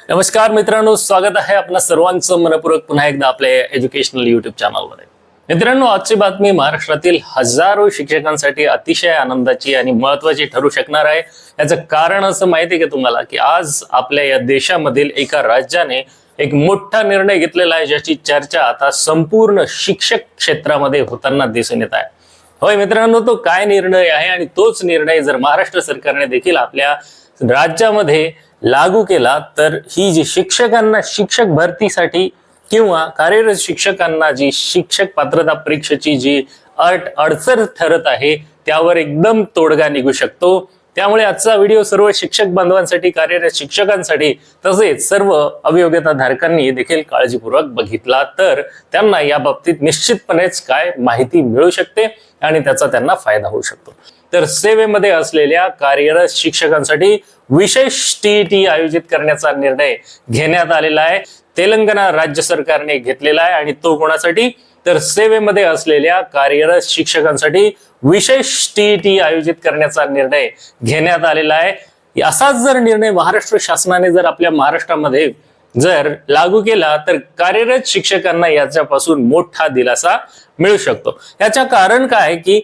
नमस्कार मित्रांनो, स्वागत आहे आपल्या सर्वांचं मनपूर्वक पुन्हा एकदा आपल्या एज्युकेशनल युट्यूब चॅनलमध्ये। मित्रांनो, आजची बातमी महाराष्ट्रातील हजारो शिक्षकांसाठी अतिशय आनंदाची आणि महत्त्वाची ठरू शकणार आहे। याचं कारण असं माहिती आहे की तुम्हाला की आज आपल्या या देशामधील एका राज्याने एक मोठा निर्णय घेतलेला आहे, ज्याची चर्चा आता संपूर्ण शिक्षक क्षेत्रामध्ये होताना दिसून येत आहे। होय मित्रांनो, तो काय निर्णय आहे आणि तोच निर्णय जर महाराष्ट्र सरकारने देखील आपल्या राज्यामध्ये लागू केला तर ही जी शिक्षकांना शिक्षक भरतीसाठी किंवा कार्यरत शिक्षकांना जी शिक्षक पात्रता परीक्षेची जी अडचण ठरत आहे त्यावर एकदम तोडगा निघू शकतो। त्यामुळे आजचा व्हिडिओ सर्व शिक्षक बांधवांसाठी, कार्यरत शिक्षकांसाठी तसेच सर्व अभियोग्यता धारकांनी देखील काळजीपूर्वक बघितला तर त्यांना या बाबतीत निश्चितपणेच काय माहिती मिळू शकते आणि त्याचा त्यांना फायदा होऊ शकतो। तर सेवेमध्ये असलेल्या कार्यरत शिक्षकांसाठी विशेष टीईटी आयोजित करण्याचा निर्णय घेण्यात आलेला आहे। तेलंगणा राज्य सरकारने घेतलेला आहे आणि तो कोणासाठी तर सेवेमध्ये असलेल्या कार्यरत शिक्षकांसाठी विशेष टीईटी आयोजित करण्याचा निर्णय घेण्यात आलेला आहे। असाच जर निर्णय महाराष्ट्र शासनाने जर आपल्या महाराष्ट्रामध्ये जर लागू केला तर कार्यरत शिक्षकांना याच्यापासून मोठा दिलासा मिळू शकतो। याचं कारण काय की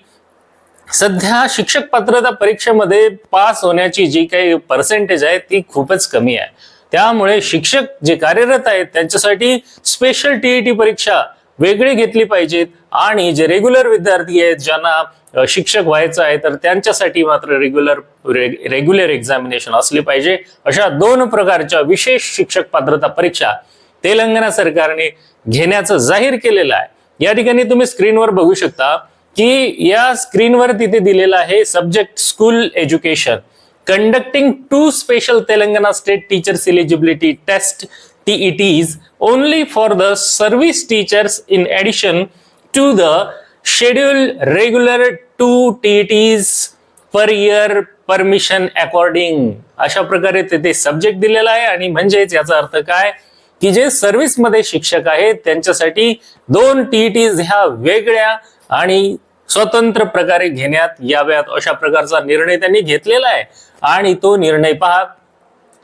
सध्या शिक्षक पात्रता परीक्षेमध्ये पास होण्याची जी काही पर्सेंटेज आहे ती खूपच कमी आहे। त्यामुळे शिक्षक जे कार्यरत आहेत त्यांच्यासाठी स्पेशल टीईटी परीक्षा वेगळी घेतली पाहिजेत आणि जे रेग्युलर विद्यार्थी आहेत ज्यांना शिक्षक व्हायचं आहे तर त्यांच्यासाठी मात्र रेग्युलर एक्झामिनेशन असली पाहिजे। अशा दोन प्रकारच्या विशेष शिक्षक पात्रता परीक्षा तेलंगणा सरकारने घेण्याचं जाहीर केलेलं आहे। या ठिकाणी तुम्ही स्क्रीनवर बघू शकता की या स्क्रीनवर तिथे दिलेलं आहे subject school education conducting 2 special Telangana state teachers eligibility test TETs only for the service teachers in addition to the scheduled regular 2 TETs per year permission according अशा प्रकारे ते सब्जेक्ट दिलेला आहे। आणि म्हणजेच याचा अर्थ काय की जे सर्व्हिस मध्ये शिक्षक आहेत त्यांच्यासाठी 2 TETs ह्या वेगळ्या आणि स्वतंत्र प्रकारे घेण्यात याव्यात अशा प्रकारचा निर्णय त्यांनी घेतलेला आहे। आणि तो निर्णय पहा,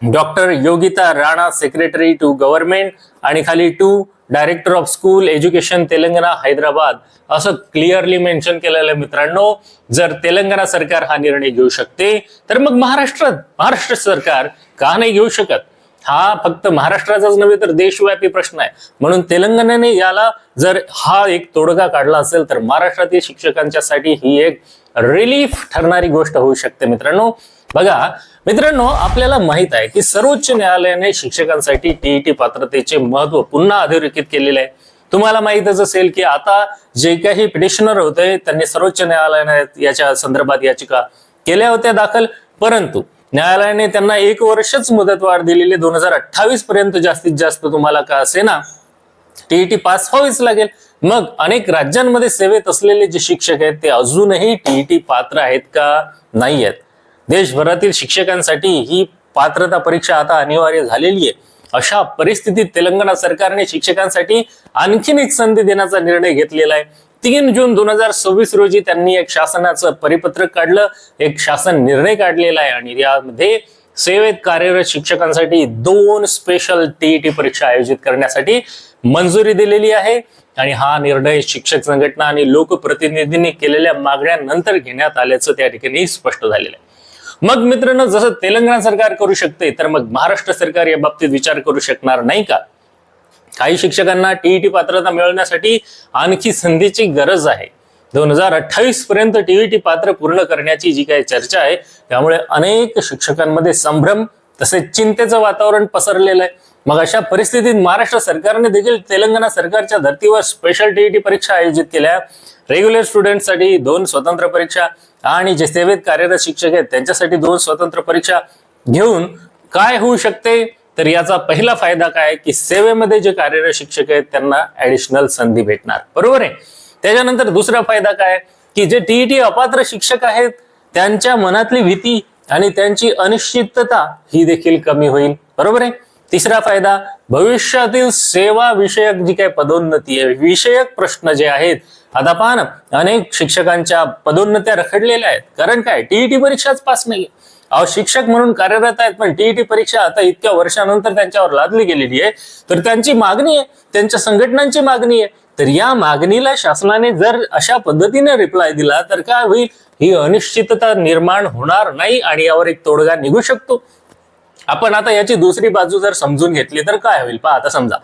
doctor Yogita Rana, secretary to government आणि खाली to director of school education Telangana Hyderabad असं क्लिअरली मेन्शन केलेलं आहे। मित्रांनो, जर तेलंगणा सरकार हा निर्णय घेऊ शकते तर मग महाराष्ट्र सरकार का नाही घेऊ शकत? हा फक्त महाराष्ट्राचाच नव्हे तर देशव्यापी प्रश्न आहे। म्हणून तेलंगणाने याला जर हा एक तोडगा काढला असेल तर महाराष्ट्रातील शिक्षकांच्यासाठी ही एक रिलीफ ठरणारी गोष्ट होऊ शकते। मित्रांनो बघा, मित्रांनो आपल्याला माहित आहे की सर्वोच्च न्यायालयाने शिक्षकांसाठी टीईटी पात्रतेचे महत्व पुन्हा अधोरेखित केलेले आहे। तुम्हाला माहितच असेल की आता जे काही पिटिशनर होते त्यांनी सर्वोच्च न्यायालयाने याच्या संदर्भात याचिका केल्या होत्या दाखल, परंतु न्यायालयाने त्यांना 1 वर्षच मुदतवाढ दिलेली। 2028 पर्यंत जास्तीत जास्त तुम्हाला का असे ना टीईटी पास व्हावीच लागेल। मग अनेक राज्यांमध्ये सेवेत असलेले जे शिक्षक आहेत ते अजूनही टीईटी पात्र आहेत का? नाही आहेत। देशभरातील शिक्षकांसाठी ही पात्रता परीक्षा आता अनिवार्य झालेली आहे। अशा परिस्थितीत तेलंगणा सरकारने शिक्षकांसाठी आणखीन एक संधी देण्याचा निर्णय घेतलेला आहे। 3 जून 2026 रोजी त्यांनी एक शासनाचं परिपत्रक काढलं, एक शासन निर्णय काढलेला आहे आणि यामध्ये सेवेत कार्यरत शिक्षकांसाठी 2 स्पेशल टीईटी परीक्षा आयोजित करण्यासाठी मंजुरी दिलेली आहे। आणि हा निर्णय शिक्षक संघटना आणि लोकप्रतिनिधींनी केलेल्या मागण्यांनंतर घेण्यात आल्याचं त्या ठिकाणी स्पष्ट झालेलं आहे। मग मित्रांनो, जसं तेलंगणा सरकार करू शकते तर मग महाराष्ट्र सरकार या बाबतीत विचार करू शकणार नाही का? काही शिक्षकांना टीईटी पात्रता मिळवण्यासाठी आणखी संधीची गरज आहे। 2028 पर्यंत टीईटी पात्र पूर्ण करण्याची जी काही चर्चा आहे त्यामुळे अनेक शिक्षकांमध्ये संभ्रम तसेच चिंतेचं वातावरण पसरलेलं आहे। मग अशा परिस्थितीत महाराष्ट्र सरकारने देखील तेलंगणा सरकारच्या धर्तीवर स्पेशल टीईटी परीक्षा आयोजित केल्या। रेग्युलर स्टुडंटसाठी 2 स्वतंत्र परीक्षा आणि जे सेवेत कार्यरत शिक्षक आहेत त्यांच्यासाठी 2 स्वतंत्र परीक्षा घेऊन काय होऊ शकते तर याचा पहिला फायदा काय की सेवेमध्ये जे कार्यरत शिक्षक आहेत त्यांना ऍडिशनल संधी भेटणार, बरोबर आहे। त्याच्यानंतर दुसरा फायदा काय की जे टीईटी अपात्र शिक्षक आहेत त्यांच्या मनातली भीती आणि त्यांची अनिश्चितता ही देखील कमी होईल, बरोबर आहे। तिसरा फायदा, भविष्यातील सेवा विषयक जी काही पदोन्नती आहे, विषयक प्रश्न जे आहेत, आता पहा ना अनेक शिक्षकांच्या पदोन्नत्या रखडलेल्या आहेत। कारण काय टीईटी परीक्षाच पास नाही। अहो, शिक्षक म्हणून कार्यरत आहेत, पण टीईटी परीक्षा आता इतक्या वर्षानंतर त्यांच्यावर लादली गेलेली आहे, तर त्यांची मागणी आहे, त्यांच्या संघटनांची मागणी आहे. तर या मागणीला शासनाने जर अशा पद्धतीने रिप्लाय दिला तर काय होईल? ही अनिश्चितता निर्माण होणार नाही आणि यावर एक तोडगा निघू शकतो. आपण आता याची दुसरी बाजू जर समजून घेतली तर काय होईल पहा. आता समजा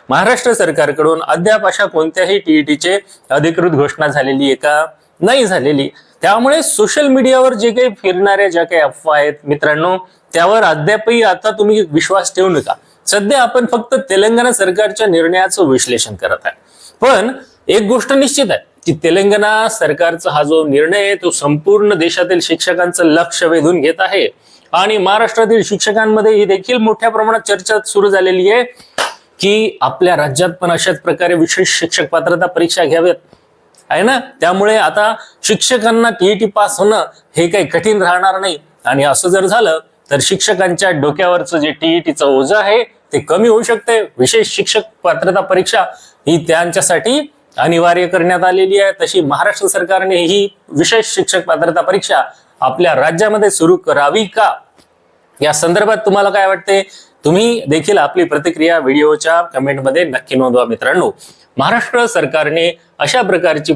महाराष्ट्र सरकारकडून अद्याप अशा कोणत्याही टीईटीचे अधिकृत घोषणा झालेली आहे का? नाही झालेली. त्यामुळे सोशल मीडियावर जे काही फिरणाऱ्या ज्या काही अफवा आहेत मित्रांनो, त्यावर अद्यापही आता तुम्ही विश्वास ठेवू नका. सध्या आपण फक्त तेलंगणा सरकारच्या निर्णयाचं विश्लेषण करत आहे. पण एक गोष्ट निश्चित आहे की तेलंगणा सरकारचा हा जो निर्णय आहे तो संपूर्ण देशातील शिक्षकांचं लक्ष वेधून घेत आहे आणि महाराष्ट्रातील शिक्षकांमध्ये ही देखील मोठ्या प्रमाणात चर्चा सुरू झालेली आहे की आपल्या राज्यात पण अशाच प्रकारे विशेष शिक्षक पात्रता परीक्षा घ्याव्यात, आहे ना. त्यामुळे आता शिक्षकांना टीईटी पास होणं हे काही कठीण राहणार नाही आणि असं जर झालं तर शिक्षकांच्या डोक्यावरचं जे टीईटीचं ओझं आहे ते कमी होऊ शकते. विशेष शिक्षक पात्रता परीक्षा ही त्यांच्यासाठी अनिवार्य करण्यात आलेली आहे. तशी महाराष्ट्र सरकारने ही विशेष शिक्षक पात्रता परीक्षा आपल्या राज्यामध्ये सुरू करावी का, या संदर्भात तुम्हाला काय वाटते? तुम्ही देखील आपली प्रतिक्रिया व्हिडिओच्या कमेंटमध्ये नक्की नोंदवा मित्रांनो. महाराष्ट्र सरकारने अशा प्रकारची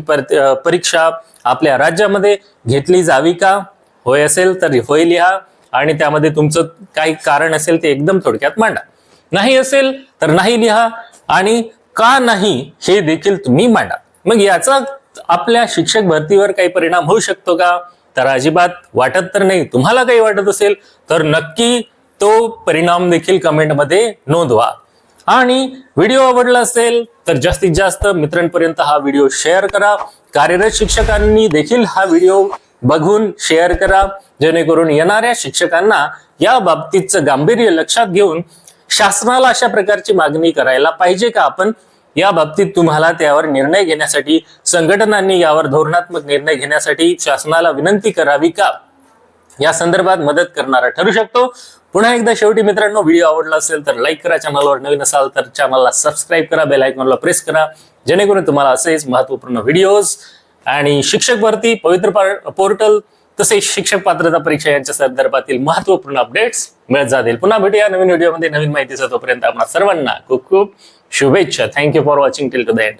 परीक्षा आपल्या राज्यामध्ये घेतली जावी का? होय असेल तर होय लिहा आणि त्यामध्ये तुमचं काही कारण असेल ते एकदम थोडक्यात मांडा. नाही असेल तर नाही लिहा आणि का नाही हे देखील तुम्ही मांडा. मग याचा आपल्या शिक्षक भरतीवर काही परिणाम होऊ शकतो का? तर अजिबात वाटत तर नाही. तुम्हाला काही वाटत असेल तर नक्की तो परिणाम देखील कमेंटमध्ये नोंदवा आणि व्हिडिओ आवडला असेल तर जास्तीत जास्त मित्रांपर्यंत हा व्हिडिओ शेअर करा. कार्यरत शिक्षकांनी देखील हा व्हिडिओ बघून शेअर करा, जेणेकरून येणाऱ्या शिक्षकांना या बाबतीतचं गांभीर्य लक्षात घेऊन शासनाला अशा प्रकारची मागणी करायला पाहिजे का आपण, या बाबतीत तुम्हाला त्यावर निर्णय घेण्यासाठी, संघटनांनी यावर धोरणात्मक निर्णय घेण्यासाठी शासनाला विनंती करावी का, या संदर्भात मदत करणारा ठरू शकतो. पुन्हा एकदा शेवटी मित्रांनो, व्हिडिओ आवडला असेल तर लाईक करा, चॅनलवर नवीन असाल तर चॅनलला सबस्क्राईब करा, बेल आयकॉनला प्रेस करा, जेणेकरून तुम्हाला असेच महत्त्वपूर्ण व्हिडिओज आणि शिक्षक भरती, पवित्र पोर्टल तसेच शिक्षक पात्रता परीक्षा यांच्या संदर्भातील महत्त्वपूर्ण अपडेट्स मिळत जातील. पुन्हा भेटूया नवीन व्हिडिओमध्ये नवीन माहितीचा. तोपर्यंत आपल्या सर्वांना खूप खूप शुभेच्छा. Thank you for watching till two the end.